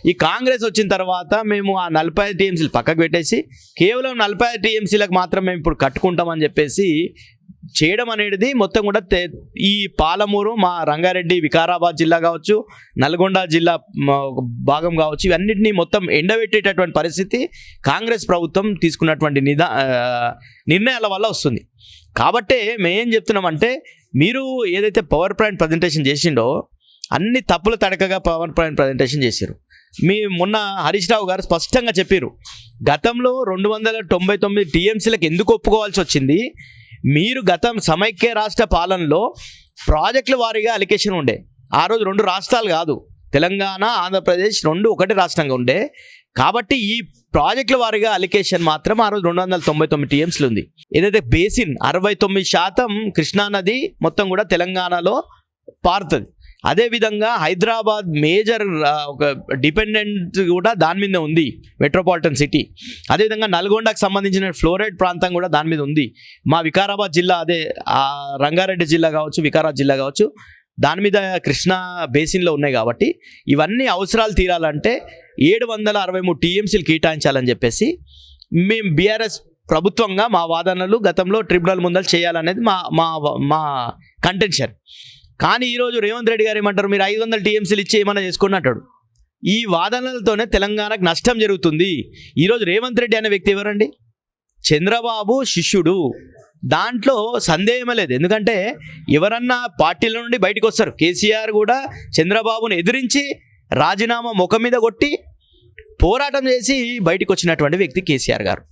ఈ కాంగ్రెస్ వచ్చిన తర్వాత మేము ఆ 45 టీఎంసీలు పక్కకు పెట్టేసి కేవలం 45 టీఎంసీలకు మాత్రం మేము ఇప్పుడు కట్టుకుంటామని చెప్పేసి చేయడం అనేది మొత్తం కూడా ఈ పాలమూరు, మా రంగారెడ్డి, వికారాబాద్ జిల్లా కావచ్చు, నల్గొండ జిల్లా భాగం కావచ్చు, ఇవన్నిటినీ మొత్తం ఎండబెట్టేటటువంటి పరిస్థితి కాంగ్రెస్ ప్రభుత్వం తీసుకున్నటువంటి నిర్ణయాల వల్ల వస్తుంది. కాబట్టే మేమేం చెప్తున్నామంటే, మీరు ఏదైతే పవర్ పాయింట్ ప్రజెంటేషన్ చేసిండో అన్ని తప్పుల తడకగా పవర్ పాయింట్ ప్రజెంటేషన్ చేశారు. మొన్న హరీష్ రావు గారు స్పష్టంగా చెప్పారు, గతంలో 299 టీఎంసీలకు ఎందుకు ఒప్పుకోవాల్సి వచ్చింది, మీరు గతం సమైక్య రాష్ట్ర పాలనలో ప్రాజెక్టుల వారీగా అలికేషన్ ఉండే. ఆ రోజు 2 రాష్ట్రాలు కాదు, తెలంగాణ, ఆంధ్రప్రదేశ్ 2 ఒకటే రాష్ట్రంగా ఉండే. కాబట్టి ఈ ప్రాజెక్టుల వారీగా అలికేషన్ మాత్రం ఆ రోజు 299 టీఎంసీలు ఉంది. ఏదైతే బేసిన్ 69% కృష్ణానది మొత్తం కూడా తెలంగాణలో పారుతుంది. అదేవిధంగా హైదరాబాద్ మేజర్ ఒక డిపెండెంట్ కూడా దాని మీద ఉంది, మెట్రోపాలిటన్ సిటీ. అదేవిధంగా నల్గొండకు సంబంధించిన ఫ్లోరైడ్ ప్రాంతం కూడా దాని మీద ఉంది. మా వికారాబాద్ జిల్లా, అదే రంగారెడ్డి జిల్లా కావచ్చు, వికారాబాద్ జిల్లా కావచ్చు, దాని మీద కృష్ణా బేసిన్లో ఉన్నాయి. కాబట్టి ఇవన్నీ అవసరాలు తీరాలంటే 763 టీఎంసీలు కేటాయించాలని చెప్పేసి మేము బీఆర్ఎస్ ప్రభుత్వంగా మా వాదనలు గతంలో ట్రిబ్యునల్ ముందర చేయాలనేది మా కంటెన్షన్. కానీ ఈరోజు రేవంత్ రెడ్డి గారు ఏమంటారు, మీరు 500 టీఎంసీలు ఇచ్చి ఏమన్నా చేసుకుని అంటాడు. ఈ వాదనలతోనే తెలంగాణకు నష్టం జరుగుతుంది. ఈరోజు రేవంత్ రెడ్డి అనే వ్యక్తి ఎవరండి? చంద్రబాబు శిష్యుడు, దాంట్లో సందేహమే లేదు. ఎందుకంటే ఎవరన్నా పార్టీల నుండి బయటకు వస్తారు. కేసీఆర్ కూడా చంద్రబాబును ఎదిరించి రాజీనామా ముఖం మీద కొట్టి పోరాటం చేసి బయటకు వచ్చినటువంటి వ్యక్తి కేసీఆర్ గారు.